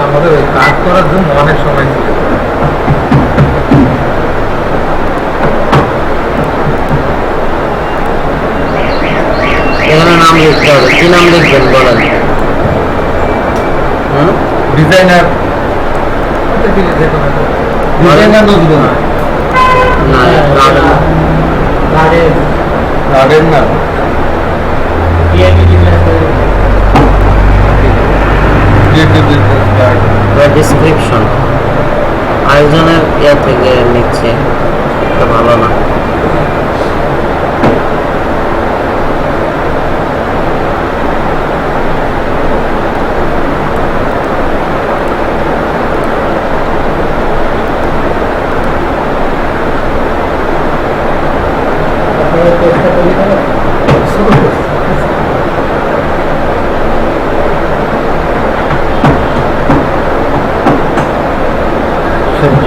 আমাদের ওই কাজ করার জন্য অনেক সময় ছিল। এখানে নাম লিখতে হবে, কি নাম লিখবেন বলেন? ডিজাইনার ডিজাইনার নজরুল না, গার্ডেন না ডিসক্রিপশন আয়োজনের ইয়া থেকে নিচ্ছে, এটা ভালো না।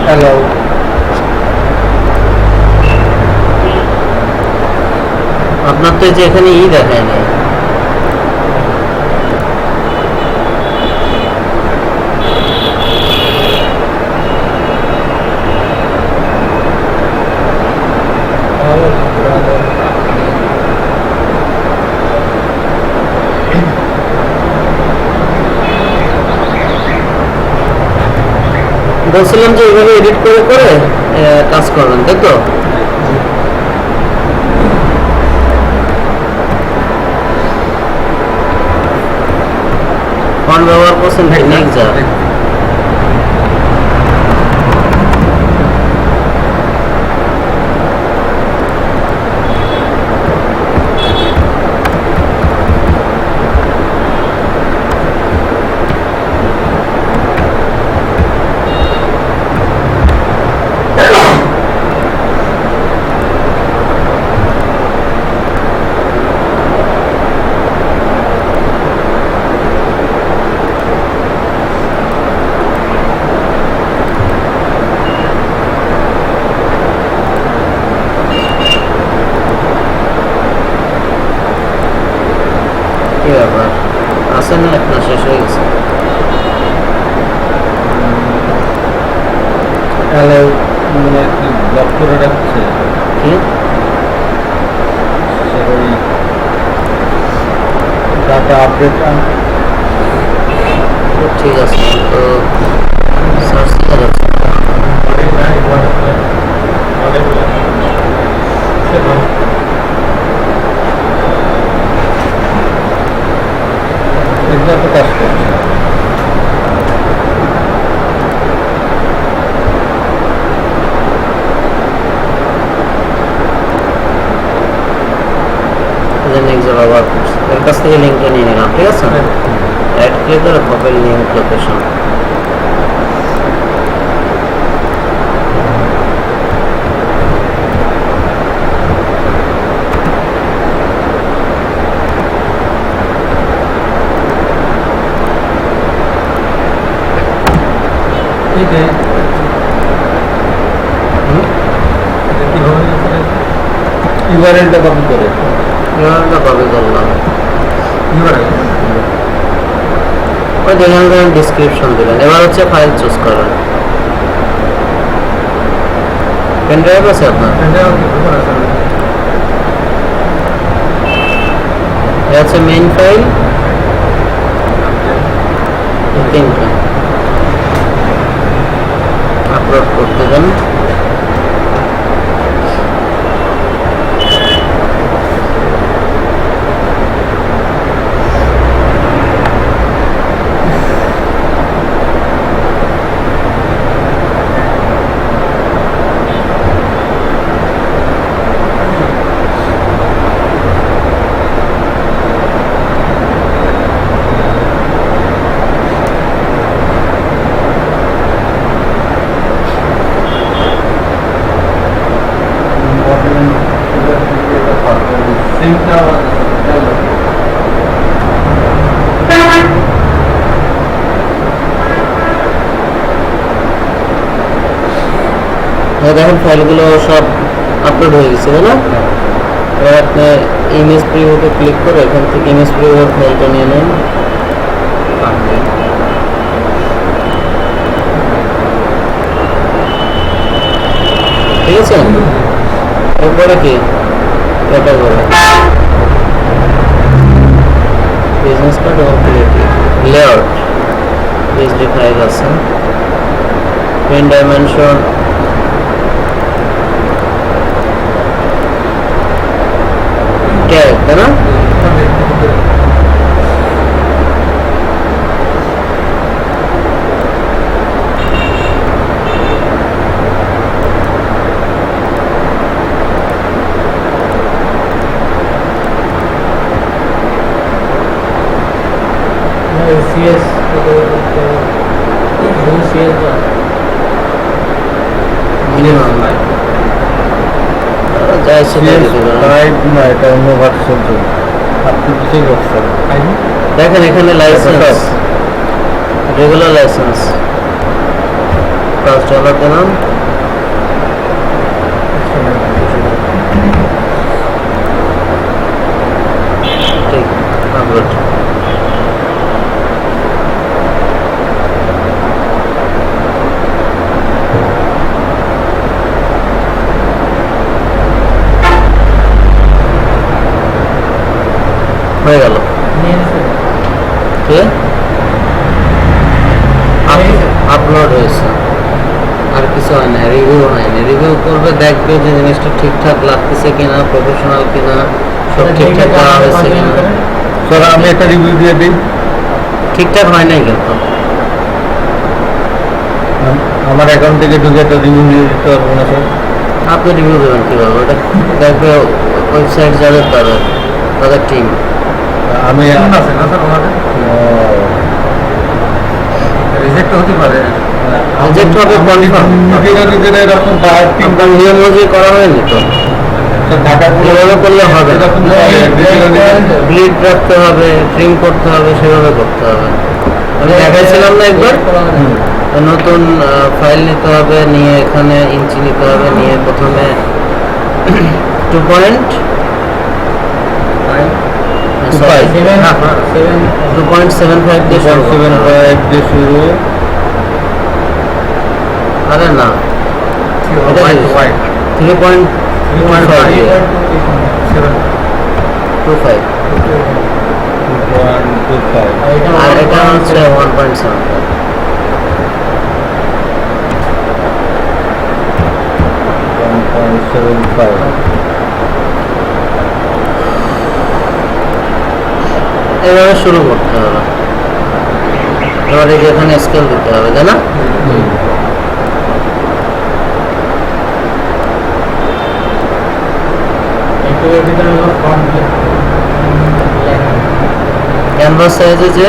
হ্যালো আপনার তো এই যে এখানে দেখায় নাই। বলছিলাম যে এইভাবে এডিট করে করে কাজ করবেন, তাই তো? ফন্ট ব্যবহার করছেন যা কি ব্যাপার আছে না, একটা শেষ হয়ে গেছে। হ্যালো ব্লক করে রাখছে কি ওই ডাটা আপডেট ঠিক আছে, তো সার্চ করা যাচ্ছে। কাজ করছে ব্যবহার করছি, এর কাছ থেকে লিঙ্কটা নিয়ে নিলাম, ঠিক আছে? রাইট ক্লিক করে প্রোফাইল লিঙ্ক লোকেশন ইউআরএলটা কপি করে কপি করলাম, ওই দেখেন ডিসক্রিপশন দিলেন। এবার হচ্ছে ফাইল চুজ করবেন। পেন ড্রাইভ আছে আপনার? এটা হচ্ছে মেইন ফাইল, তিনটা আপলোড করতে দেন। দেখেন ফাইলগুলো সব আপলোড হয়ে গেছে, তাই না? এবার আপনি ইমেজ প্রিভিউতে ক্লিক করে এখান থেকে ইমেজ প্রিভিউর ফাইলটা নিয়ে নেন। দেখেছেন? এরপরে কি category, business card, layout, PSD file আছে, প্রিন্ট ডাইমেনশন, ট্যাগ, তাই না? CS মিনিমাম যা ইচ্ছে তাই দিতে পারেন। লাইভ না, এটা অন্য ভার্সন তো আপনি কিছুই করছেন। দেখেন এখানে লাইসেন্স, রেগুলার লাইসেন্স, $5 দিলাম, ঠিক, আপলোড। হয়ে গেল। আপলোড হয়েছে, আর কিছু হয় না, রিভিউ হয়নি। রিভিউ করবে, দেখবে যে জিনিসটা ঠিকঠাক লাগতেছে কিনা, প্রফেশনাল কিনা, সব ঠিকঠাক করা হয়েছে কিনা। স্যার আমি একটা রিভিউ দিয়ে দিই। ঠিকঠাক হয় নাই কিন্তু আমার অ্যাকাউন্ট থেকে ঢুকে একটা রিভিউ দিয়ে দিতে পারবো না স্যার? আপনি রিভিউ দেবেন কীভাবে? ওটা দেখবে ওয়েবসাইট যাদের তাদের টিম। আমি আছে না স্যার ওনাদের রিজেক্ট হতে পারে। রিজেক্ট হবে কনফার্ম। নিজেরা নিজেরা এরকম আপনার নিয়ম অনুযায়ী করা হয়নি তো, ঢাকা এভাবে করলে হবে না। ব্লিড রাখতে হবে, ট্রিম করতে হবে, সেভাবে করতে হবে। আমি দেখাইছিলাম না একবার, নতুন ফাইল নিতে হবে, নিয়ে এখানে ইঞ্চি নিতে হবে, নিয়ে প্রথমে 2.75 দিয়ে শুরু করতে হবে। দিয়ে শুরু। আরে না, হোয়াইট 3.25 আর এটা হচ্ছে 1.75। এভাবে শুরু করতে হবে। এবারে এখানে স্কেল দিতে হবে, তাই না? ক্যানভাস সাইজে যে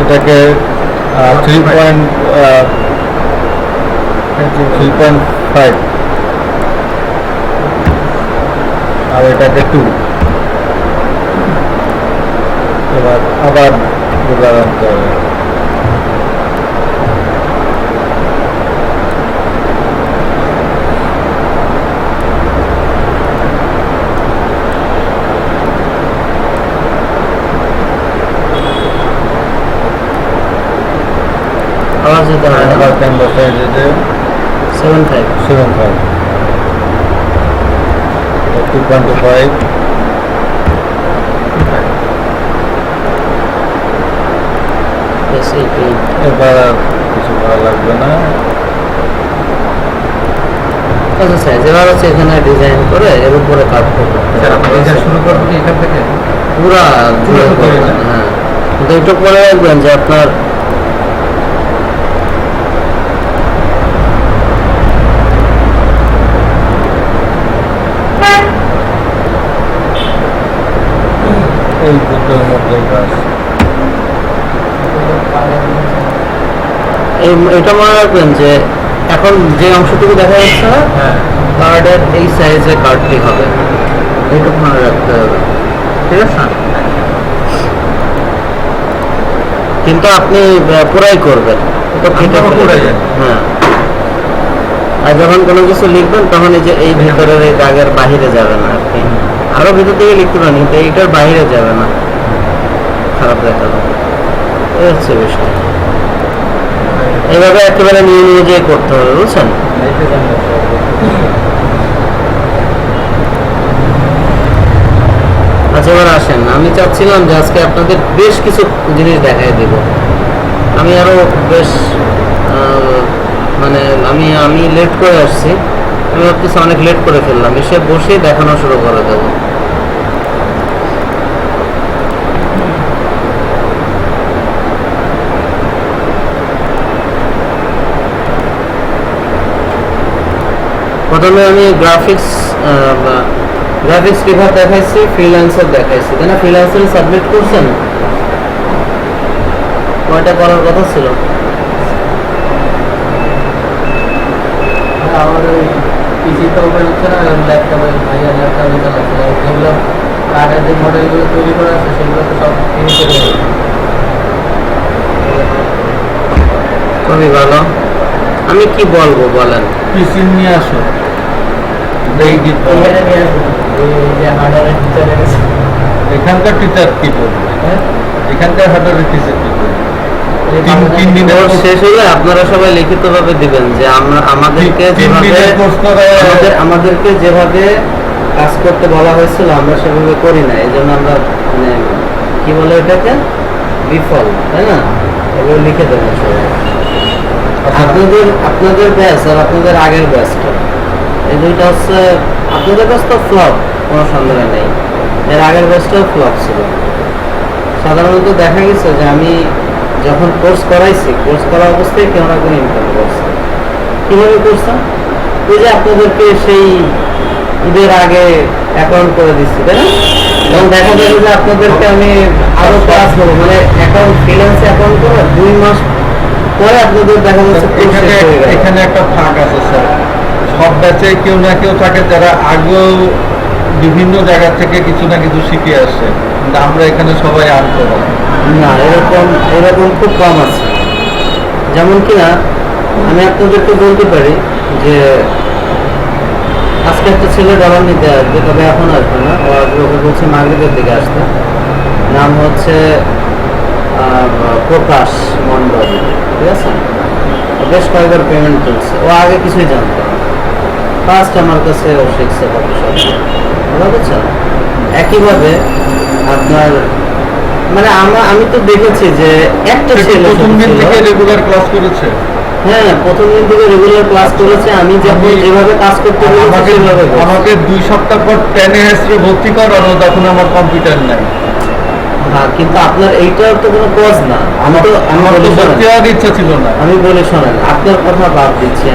এটাকে 3.5 আর এটাকে 2। এবার আবার দুবার আনতে হবে। আবার যেতে হবে, আবার ক্যানভাস সাইজে যে 7.5। 7.5 2.5 Yes, 18। এবার আর কিছু করা লাগবে না। আচ্ছা সাইজ এবার হচ্ছে এখানে ডিজাইন করে এর উপরে কাট করবো। স্যার আপনি ডিজাইন শুরু করবেন কি এখান থেকে? পুরা জুড়ে করবেন, হ্যাঁ। কিন্তু একটু পরে রাখবেন যে আপনার এই দুটোর মধ্যে কাজ। এটা মনে রাখবেন যে এখন যে অংশটুকু দেখা যাচ্ছে না, হ্যাঁ কার্ডের এই সাইজে কার্ডটি হবে, এইটুকু মনে রাখতে হবে, ঠিক আছে? কিন্তু আপনি পুরাই করবেন, এটা কেটে আমরা পুরাই ফেলবেন। হ্যাঁ, আর যখন কোনো কিছু লিখবেন তখন এই যে এই ভিতরের এই দাগের বাহিরে যাবে না, আর কি আরো ভিতর থেকে লিখতে পারেন কিন্তু এইটার বাহিরে যাবে না, খারাপ দেখাবে। এই হচ্ছে বিষয়। এইভাবে একেবারে নিয়ে নিয়ে যেয়ে করতে হবে, বুঝছেন? আচ্ছা এবার আসেন, আমি চাচ্ছিলাম যে আজকে আপনাদের বেশ কিছু জিনিস দেখাই দিব। আমি আরো বেশ মানে আমি লেট করে আসছি, আমি ভাবতেছি অনেক লেট করে ফেললাম, এসে বসে দেখানো শুরু করে দেবো। প্রথমে আমি গ্রাফিক্স কিভাবে দেখাইছি, ফ্রিল্যান্সার দেখাইছি, তাই না? ফ্রিল্যান্সারে সাবমিট করছেন, কয়টা করার কথা ছিল? আমার ওই পিসিতে ওপেন হচ্ছে না, ল্যাপটপে ভাইয়া ল্যাপটপে চালাচ্ছে, যেগুলো কার্ডের যে মডেলগুলো তৈরি করা আছে সেগুলো তো সব ফিনিশে রয়েছে। খুবই ভালো। আমি কি বলবো বলেন? পিসি নিয়ে আসো, দেখি তো। এখানে নিয়ে আসবো এই যে হার্ডওয়্যারের টিচার এনেছে। এখানকার টিচার কি করবে? হ্যাঁ এখানকার হার্ডওয়্যারের টিচার কি করবে? এই তিন দিনের কোর্স course- শেষ হলে আপনারা সবাই লিখিতভাবে দিবেন যে আমরা আমাদেরকে তিন যেভাবে দিনের course করে আমাদেরকে যেভাবে কাজ করতে বলা হয়েছিল আমরা সেভাবে করি না, এই জন্য আমরা মানে কি বলে এটাকে বিফল, তাই না? এগুলো লিখে দেবেন সবাই। আপনাদের ব্যাচ আর আপনাদের আগের ব্যাচটা, এই দুইটা হচ্ছে আপনাদের ব্যাচ তো ফ্লপ, কোনো সন্দেহ নেই। এর আগের ব্যাচটাও ফ্লপ ছিল। সাধারণত দেখা গেছে যে আমি যখন কোর্স করাইছি, কোর্স করা অবস্থায় কেউ না কোনো ইনকাম করছে। কীভাবে করতাম? ওই যে আপনাদেরকে সেই ঈদের আগে অ্যাকাউন্ট করে দিচ্ছি, তাই না? এবং দেখা যাবে যে আপনাদেরকে আমি আরো ক্লাস নেবো, মানে অ্যাকাউন্ট ফ্রিল্যান্সে অ্যাকাউন্ট করে 2 মাস পরে আপনাদের দেখা যাচ্ছে course এখানে শেষ হয়ে গেল। এখানে একটা ফাঁক আছে স্যার, সব ব্যাচে কেউ না কেউ থাকে যারা আগেও বিভিন্ন জায়গা থেকে কিছু না কিছু শিখে আসছে, কিন্তু আমরা এখানে সবাই আনতে পারি। না, এরকম খুব কম আছে। যেমন কিনা আমি আপনাদেরকে বলতে পারি যে আজকে একটা ছেলে দাবার নিতে আসবে, তবে এখন আসবে না, ও আসবে, ওকে বলছে মাগরিবের দিকে আসতে। নাম হচ্ছে প্রকাশ মন্ডল, ঠিক আছে? ও বেশ কয়েকবার পেমেন্ট করছে, ও আগে কিছুই জানতো না, ফার্স্ট আমার কাছে ও শিখছে ফটোশপ, বুঝতে পারছেন? একইভাবে আপনার মানে আমি তো দেখেছি যে একটা সে কি ছেলে প্রথম দিন ছিল- থেকে রেগুলার ক্লাস করেছে? হ্যাঁ, প্রথম দিন থেকে রেগুলার ক্লাস করেছে। আমি যখন আমি- যেভাবে কাজ করতে বলেছি আমাকে সেভাবে করছে। আমাকে 2 সপ্তাহ পর 10 এ ভর্তি করানো, তখন আমার কম্পিউটার নাই। হ্যাঁ, কিন্তু আপনার এইটার তো কোনো কজ না। আমি আমার তো বলি ভর্তি শোনেন, হওয়ার ইচ্ছা ছিল না। আমি বলি শোনেন, আপনার কথা বাদ দিচ্ছি,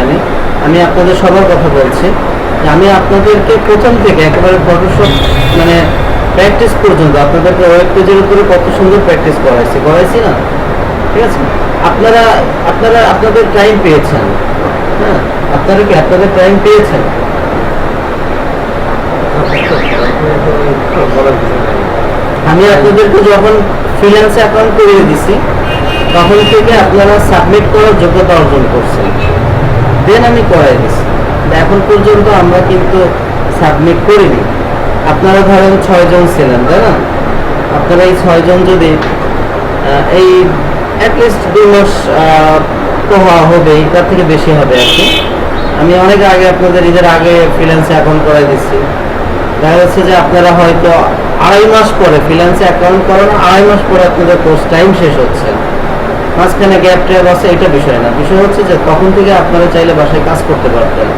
আমি আপনাদের সবার কথা বলছি যে আমি আপনাদেরকে প্রথম থেকে একেবারে ফটোশপ মানে প্র্যাকটিস পর্যন্ত আপনাদেরকে ওয়েব পেজের উপরে কত সুন্দর প্র্যাকটিস করাইছি না? ঠিক আছে? আপনারা আপনাদের টাইম পেয়েছেন, হ্যাঁ, আপনারা কি আপনাদের টাইম পেয়েছেন? বলার কিছু নাই। আমি আপনাদেরকে যখন ফ্রিল্যান্সে অ্যাকাউন্ট করিয়ে দিছি তখন থেকে আপনারা সাবমিট করার যোগ্যতা অর্জন করছেন, দেন আমি করাই দিছি। এখন পর্যন্ত আমরা কিন্তু সাবমিট করিনি। আপনারা ধরেন 6 জন ছিলেন, তাই না? আপনারা এই 6 জন যদি এই অ্যাটলিস্ট 2 মাস তো হওয়া হবে, তার থেকে বেশি হবে আর কি। আমি অনেক আগে আপনাদের ঈদের আগে ফ্রিল্যান্সে অ্যাকাউন্ট করাই দিচ্ছি। দেখা যাচ্ছে যে আপনারা হয়তো 2.5 মাস পরে ফ্রিল্যান্সে অ্যাকাউন্ট করানো, 2.5 মাস পরে আপনাদের কোর্স টাইম শেষ হচ্ছে, মাঝখানে গ্যাপ ট্যাপ আছে, এটা বিষয় না। বিষয় হচ্ছে যে তখন থেকে আপনারা চাইলে বাসায় কাজ করতে পারতেন।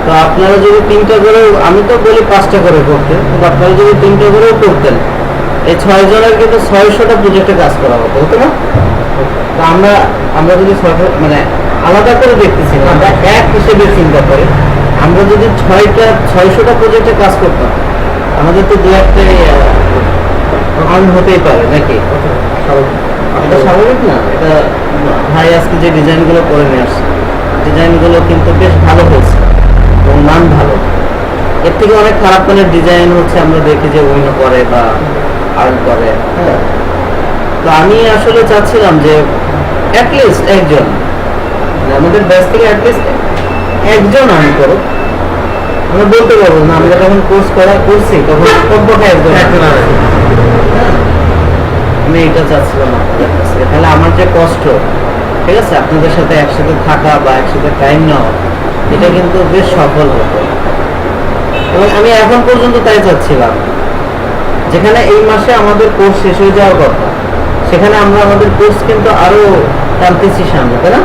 তো আপনারা যদি 3টা করেও, আমি তো বলি 5টা করে করতে, কিন্তু আপনারা যদি 3টা করেও করতেন, এই 6 জনের কিন্তু 600টা প্রজেক্টে কাজ করা হতো না? তো আমরা যদি মানে আলাদা করে দেখতেছি না, আমরা এক হিসেবে চিন্তা করি, আমরা যদি 600টা প্রজেক্টে কাজ করতাম, আমাদের তো 2-1টাই আর্ন হতেই পারে নাকি? এটা স্বাভাবিক না? এটা ভাই আজকে যে ডিজাইনগুলো করে নিয়ে আসছে, ডিজাইনগুলো কিন্তু বেশ ভালো হয়েছে এবং মান ভালো। এর থেকে অনেক খারাপ মানের ডিজাইন হচ্ছে আমরা দেখি যে উইনো করে বা আর্ন করে, হ্যাঁ। তো আমি আসলে চাচ্ছিলাম যে অ্যাটলিস্ট একজন, মানে আমাদের ব্যাচ থেকে অ্যাটলিস্ট একজন আর্ন করুক। আমরা বলতে পারবো না, আমরা যখন কোর্স করছি তখন কমপক্ষে একজন একজন হ্যাঁ। আমি এটা চাচ্ছিলাম আপনাদের কাছে, তাহলে আমার যে কষ্ট, ঠিক আছে, আপনাদের সাথে একসাথে থাকা বা একসাথে টাইম নেওয়া, এটা কিন্তু বেশ সফল হতো। এবং আমি এখন পর্যন্ত তাই চাচ্ছিলাম যেখানে এই মাসে আমাদের কোর্স শেষ হয়ে যাওয়ার কথা, সেখানে আমরা আমাদের কোর্স কিন্তু আরো টানতেছি সামনে, তাই না?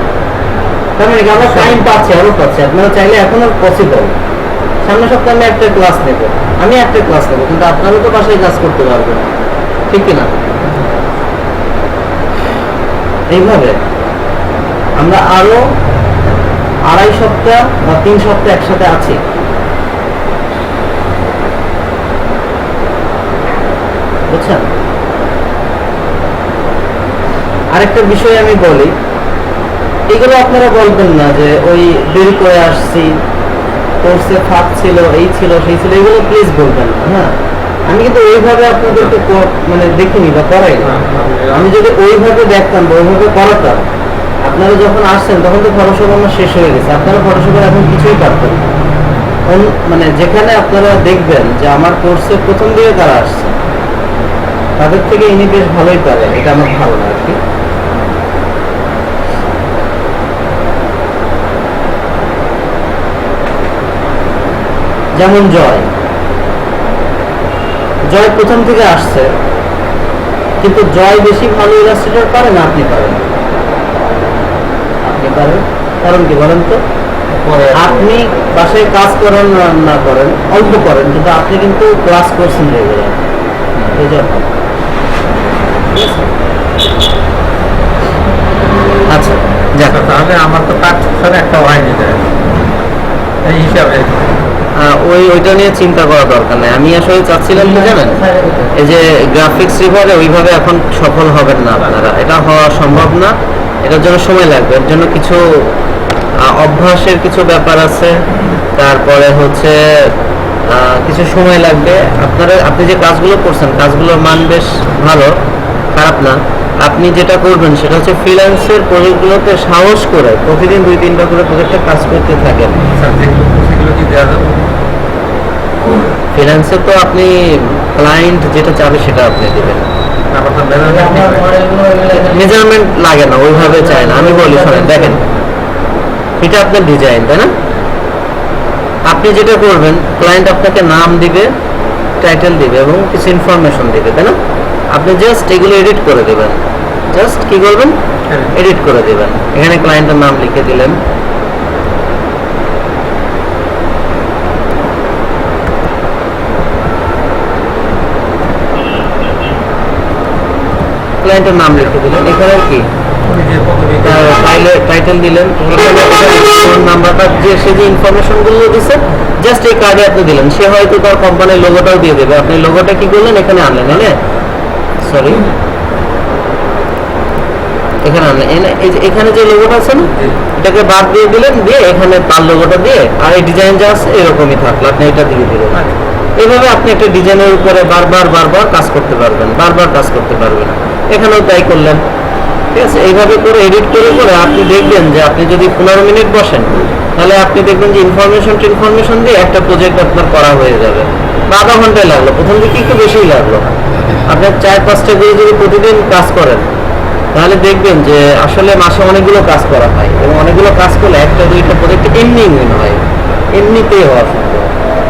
তার মানে কি আমরা টাইম পাচ্ছি, আরো পাচ্ছি। আপনারা চাইলে এখনো পসিবল, সামনের সপ্তাহে আমি একটা ক্লাস নেব, আমি একটা ক্লাস নেবো, কিন্তু আপনারা তো বাসায় ক্লাস করতে পারবেন, ঠিক কিনা? এইভাবে আমরা আরো 2.5 সপ্তাহ বা 3 সপ্তাহ একসাথে আছি। বুঝছেন? আরেকটা বিষয় আমি বলি, এগুলো আপনারা বলবেন না যে ওই দেরি করে আসছি, কোর্সে ফাঁক ছিল, এই ছিল সেই ছিল, এগুলো প্লিজ বলবেন না। হ্যাঁ, আমি কিন্তু ওইভাবে আপনাদেরকে মানে দেখিনি বা করাই না। আমি যদি ওইভাবে দেখতাম বা ওইভাবে করাতাম, আপনারা যখন আসছেন তখন তো ফটোশপ আমার শেষ হয়ে গেছে, আপনারা ফটোশপের এখন কিছুই পারতেন না। মানে যেখানে আপনারা দেখবেন যে আমার কোর্সের প্রথম দিকে তারা আসছে, তাদের থেকে ইনি বেশ ভালোই পারে, এটা আমার ধারণা আর কি। যেমন জয় প্রথম থেকে আসছে, কিন্তু জয় বেশি ভালো ইলাস্ট্রেটর পারে না আপনি পারেন? আপনি পারেন, কারণ কি বলেন তো? আপনি বাসায় কাজ করেন না করেন, অল্প করেন, কিন্তু আপনি কিন্তু ক্লাস করছেন রেগুলার, এই জন্য। আচ্ছা, যাক, তাহলে আমার তো কাজ ছাড়া একটা হয়নি যায় এই হিসাবে। ওইটা নিয়ে চিন্তা করা দরকার নেই। আমি আসলে চাচ্ছিলাম কি জানেন, এই যে গ্রাফিক্স রিভারে ওইভাবে এখন সফল হবেন না আপনারা, এটা হওয়া সম্ভব না, এটার জন্য সময় লাগবে। এর জন্য কিছু অভ্যাসের কিছু ব্যাপার আছে, তারপরে হচ্ছে কিছু সময় লাগবে। আপনি যে কাজগুলো করছেন, কাজগুলোর মান বেশ ভালো, খারাপ না। আপনি যেটা করবেন সেটা হচ্ছে ফ্রিল্যান্সের প্রজেক্টগুলোতে সাহস করে প্রতিদিন 2-3টা করে প্রজেক্টে কাজ করতে থাকেন। ফ্রিল্যান্সে তো আপনি ক্লায়েন্ট যেটা চাবে সেটা আপনি দেবেন, মেজারমেন্ট লাগে না, ওইভাবে চায় না। আমি বলি শোনেন, দেখেন, এটা আপনার ডিজাইন, তাই না? আপনি যেটা করবেন, ক্লায়েন্ট আপনাকে নাম দিবে, টাইটেল দিবে এবং কিছু ইনফরমেশন দিবে, তাই না? আপনি জাস্ট এগুলো এডিট করে দেবেন। জাস্ট কি করবেন? এডিট করে দেবেন। এখানে ক্লায়েন্টের নাম লিখে দিলেন, ক্লায়েন্টের নাম লিখে দিলেন, এখানে কি টাইটেল দিলেন, ফোন নাম্বারটা দিয়ে সে যে ইনফরমেশনগুলো দিচ্ছে জাস্ট এই কার্ডে আপনি দিলেন। সে হয়তো তার কোম্পানির লোগোটাও দিয়ে দেবে। আপনি লোগোটা কি করলেন? এখানে আনলেন, সরি, এখানে আনলেন। এখানে যে লোগোটা আছে না, এটাকে বাদ দিয়ে দিলেন, দিয়ে এখানে তার লোগোটা দিয়ে, আর এই ডিজাইন যা আছে এরকমই থাকলো, আপনি এটা দিয়ে দিলেন। এইভাবে আপনি একটা ডিজাইনের উপরে বারবার কাজ করতে পারবেন, এখানেও তাই করলেন, ঠিক আছে? এইভাবে করে এডিট করে আপনি দেখবেন যে আপনি যদি 15 মিনিট বসেন, তাহলে আপনি দেখবেন যে ইনফরমেশন দিয়ে একটা প্রজেক্ট আপনার করা হয়ে যাবে। আধা ঘন্টায় লাগলো, প্রথম দিকে একটু বেশিই লাগলো। আপনার 4-5টা করে যদি প্রতিদিন কাজ করেন, তাহলে দেখবেন যে আসলে মাসে অনেকগুলো কাজ করা হয়, এবং অনেকগুলো কাজ করলে 1-2টা প্রজেক্ট এমনি হয়, এমনিতেই হওয়া সম্ভব।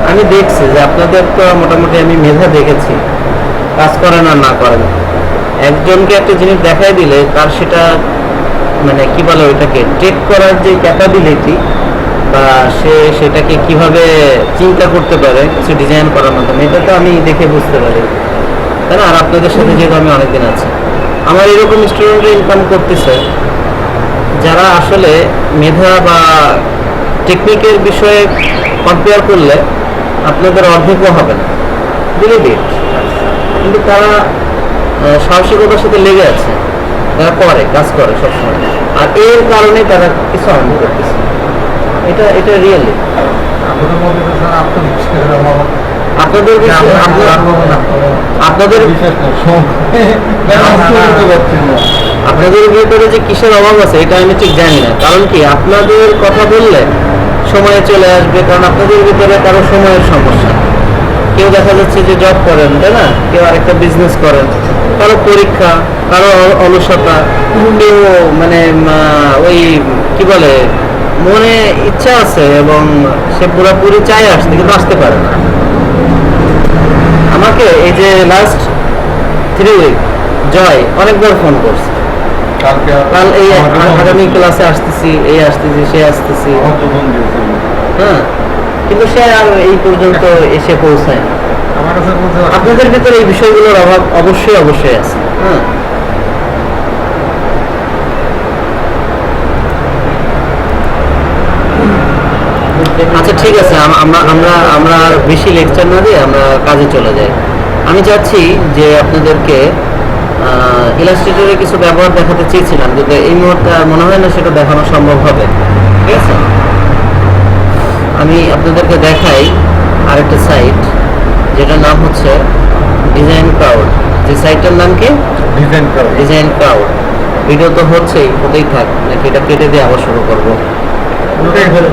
আমি দেখছি যে আপনাদের তো মোটামুটি আমি মেধা দেখেছি, কাজ করেন আর না করেন, একজনকে একটা জিনিস দেখাই দিলে তার সেটা মানে কি বলে ওইটাকে টেক করার যে ক্যাপাবিলিটি, বা সে সেটাকে কিভাবে চিন্তা করতে পারে কিছু ডিজাইন করার মাধ্যমে, এটা তো আমি দেখে বুঝতে পারি, তাই না? আর আপনাদের সাথে যেহেতু আমি অনেকদিন আছি, আমার এরকম স্টুডেন্টরা ইনকাম করতেছে যারা আসলে মেধা বা টেকনিকের বিষয়ে কম্পেয়ার করলে আপনাদের অর্ধেকও হবে না, বিলিভ ইট। কিন্তু তারা সাহসিকতার সাথে লেগে আছে, তারা কাজ করে সবসময়, আর এর কারণে তারা কিছু আরম্ভ করতেছে। এটা রিয়েলি আপনাদের আপনাদের ভিতরে যে কিসের অভাব আছে এটা আমি ঠিক জানি না। কারণ কি, আপনাদের কথা বললে সময়ে চলে আসবে, কারণ আপনাদের ভিতরে কারো সময়ের সমস্যা। কেউ দেখা যাচ্ছে যে জব করেন, তাই না? কেউ আরেকটা বিজনেস করেন, কারো পরীক্ষা, কারো অলসতা, কেউ মানে ওই কি বলে মনে ইচ্ছা আছে এবং সে পুরোপুরি চায় আসতে কিন্তু আসতে পারে না। আমাকে এই যে লাস্ট 3 উইক জয় অনেকবার ফোন করছে, কালকে কাল এই আমাকে phone আগামী দিয়েছিল। ক্লাসে আসতেছি, এই আসতেছি, সে আসতেছি, আমার তো phone দিয়েছিল। হ্যাঁ, কিন্তু সে আর এই পর্যন্ত এসে পৌঁছায় না। আমার কাছে বলতে আপনাদের ভিতরে এই বিষয়গুলোর অভাব অবশ্যই অবশ্যই আছে। হ্যাঁ, আচ্ছা ঠিক আছে, আমরা আমরা আমরা আর বেশি লেকচার না দিয়ে আমরা কাজে চলে যাই। আমি চাচ্ছি যে আপনাদেরকে ইলাস্ট্রেটরে কিছু ব্যবহার দেখাতে চেয়েছিলাম, কিন্তু এই মুহূর্তে আর মনে হয় না সেটা দেখানো সম্ভব হবে। ঠিক আছে, আমি আপনাদেরকে দেখাই আরেকটা সাইট যেটার নাম হচ্ছে ডিজাইন ক্রাউড। যে সাইটটার নাম কি? ডিজাইন করা ডিজাইন ক্রাউড। ভিডিও তো হচ্ছেই, হতেই থাক, নাকি এটা কেটে দিয়ে আবার শুরু করবো? ওটাই বলে